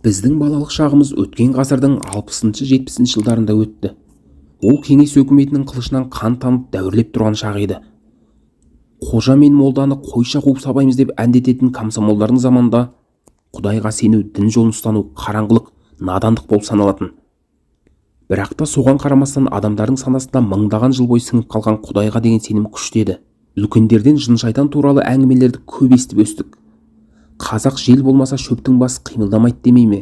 Біздің балалық шағымыз өткен ғасырдың 60-70 жылдарында өтті. Ол кеңес өкіметінің қылышынан қан тамып дәуірлеп тұрған шағы еді. Қожа мен молданы қойша қуып сабаймыз деп әндететін комсомолдардың заманында Құдайға сену, дін жолын ұстану қараңғылық, надандық болып саналатын. Бірақ та соған қарамастан адамдардың санасында мыңдаған жыл бойы сіңіп қалған Құдайға деген сенім күшті еді. Үлкендерден жын-шайтан туралы әңгімелерді көп естіп өстік. Қазақ жел болмаса шөптің басы қимылдамайды демей ме?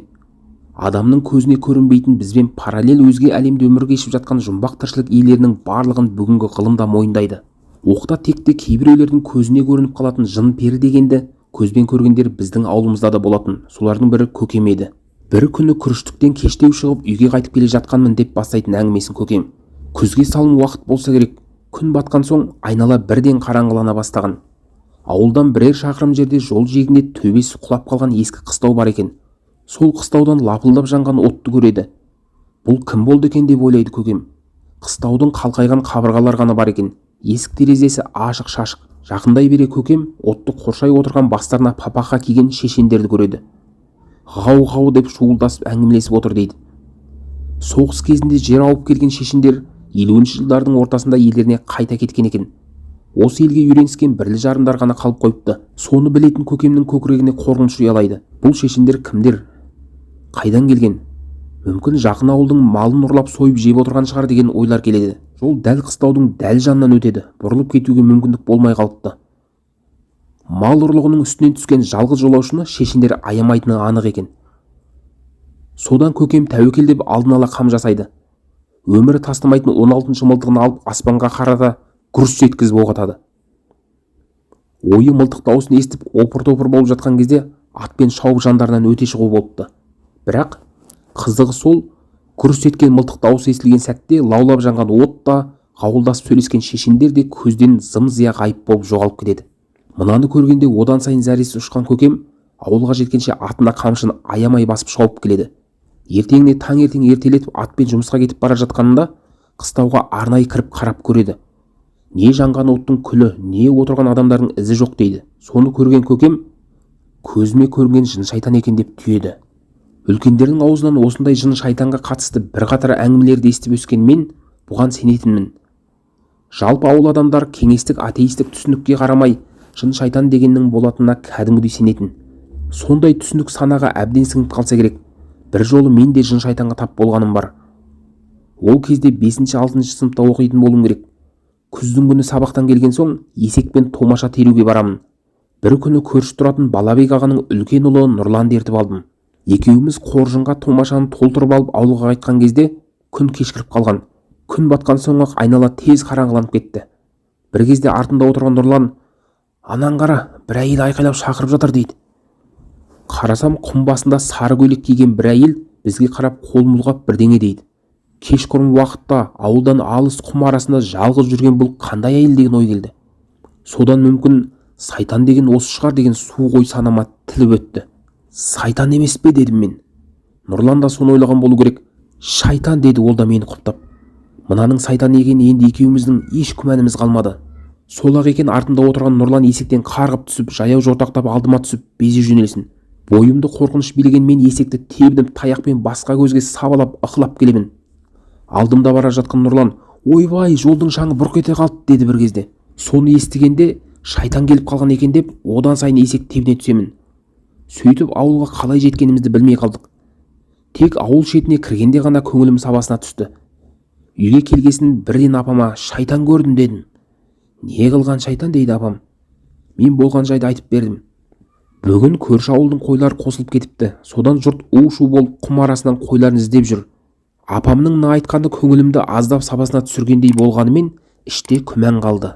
Адамның көзіне көрінбейтін бізбен параллель өзге әлемде өмір кешіп жатқан жұмбақ тіршілік иелерінің барлығын бүгінгі ғылым да мойындайды. Оқта-текте кейбіреулердің көзіне көрініп қалатын жын-пері дегенді көзбен көргендер біздің ауылымызда да болатын. Солардың бірі көкем еді. Бір күні күріштіктен кештеу шығып үйге қайтып келе жатқанмын деп бастайтын әңгімесін көкем. Күзге салым уақыт болса керек. Күн батқан соң айнала бірден қараңғылана бастаған. Ауылдан бірер шақырым жерде жол жиегінде төбесі құлап қалған ескі қыстау бар екен. Сол қыстаудан лапылдап жанған отты көреді. Бұл кім болды екен деп ойлайды көкем. Қыстаудың қалқайған қабырғалар ғана бар екен. Есік терезесі ашық-шашық. Жақындай бере көкем отты қоршай отырған бастарына папаха киген шешендерді көреді. Ғау-ғау деп шуылдасып әңгімелесіп отыр дейді. Соғыс кезінде жер ауып келген шешендер 50-ші жылдардың ортасында елдеріне қайта кеткен екен. Осы елге үйреніскен бірлі-жарымдар ғана қалып қойыпты. Соны білетін көкемнің көкірегіне қорқыныш ұялайды. Бұл шешендер кімдер? Қайдан келген? Мүмкін жақын ауылдың малын ұрлап сойып жеп отырған шығар деген ойлар келеді. Жол дәл қыстаудың дәл жанынан өтеді. Бұрылып кетуге мүмкіндік болмай қалыпты. Мал ұрлығының үстінен түскен жалғыз жолаушыны шешендер аямайтыны анық екен. Содан көкем тәуекел деп алдын ала қам жасайды. Өмірі тастамайтын 16-шы мылтығын алып аспанға қарата гүрс еткізіп оқ атады. Ойы мылтық дауысын естіп опыр-топыр болып жатқан кезде атпен шауып жандарынан өте шығу болыпты. Бірақ қызығы сол, гүрс еткен мылтық дауысы естілген сәтте лаулап жанған от та, қауылдасып сөйлескен шешендер де көзден зым-зия ғайып болып жоғалып кетеді. Мынаны көргенде одан сайын зәресі ұшқан көкем ауылға жеткенше атына қамшыны аямай басып шауып келеді. Ертеңіне таңертең ертелетіп атпен жұмысқа кетіп бара жатқанында қыстауға арнайы кіріп қарап көреді. Не жанған оттың күлі, не отырған адамдардың ізі жоқ дейді. Соны көрген көкем көзіме көрінген жын-шайтан екен деп түйеді. Үлкендердің аузынан осындай жын-шайтанға қатысты бірқатар әңгімелерді естіп өскен мен бұған сенетінмін. Жалпы ауыл адамдар кеңестік атеистік түсінікке қарамай жын-шайтан дегеннің болатынына кәдімгідей сенетін. Сондай түсінік санаға әбден сіңіп қалса керек. Бір жолы мен де жын-шайтанға тап болғаным бар. Ол кезде 5-6 сыныпта оқитын болуым керек. Күздің күні сабақтан келген соң есекпен томаша теруге барамын. Бір күні көрші тұратын Балабек ағаның үлкен ұлы Нұрланды ертіп алдым. Екеуміз қоржынға томашаны толтырып алып ауылға қайтқан кезде күн кешкіріп қалған. Күн батқан соң-ақ айнала тез қараңғыланып кетті. Бір кезде артында отырған Нұрлан: "Анан қара, бір әйел айқайлап шақырып жатыр" дейді. Қарасам құм басында сары көйлек киген бір әйел бізге қарап қол мұлғап бірдеңе дейді. Кешқұрым уақытта ауылдан алыс құм арасында жалғыз жүрген бұл қандай әйел деген ой келді. Содан мүмкін сайтан деген осы шығар деген суық ой санама тіліп өтті. Сайтан емес пе дедім мен. Нұрлан да соны ойлаған болу керек. Шайтан деді ол да мені құптап. Мынаның сайтан екеніне енді екеуміздің еш күмәніміз қалмады. Сол-ақ екен артында отырған Нұрлан есектен қарғып түсіп, жаяу жортақтап алдыма түсіп безе жөнелсін. Бойымды қорқыныш билеген мен есекті тебініп таяқпен басқа көзге сабалап ықылап келемін. Алдымда бара жатқан Нұрлан: "Ойбай, жолдың шаңы бұрқ ете қалды" деді бір кезде. Соны естігенде шайтан келіп қалған екен деп одан сайын есек тебіне түсемін. Сөйтіп ауылға қалай жеткенімізді білмей қалдық. Тек ауыл шетіне кіргенде ғана көңілім сабасына түсті. Үйге келгесін бірден апама "Шайтан көрдім" дедім. "Не қылған шайтан?" дейді апам. Мен болған жайды айтып бердім. Бүгін көрші ауылдың қойлары қосылып кетіпті. Содан жұрт у-шу болып құм арасынан қойларын іздеп жүр. Апамның айтқаны көңілімді аздап сабасына түсіргендей болғанымен іште күмән қалды.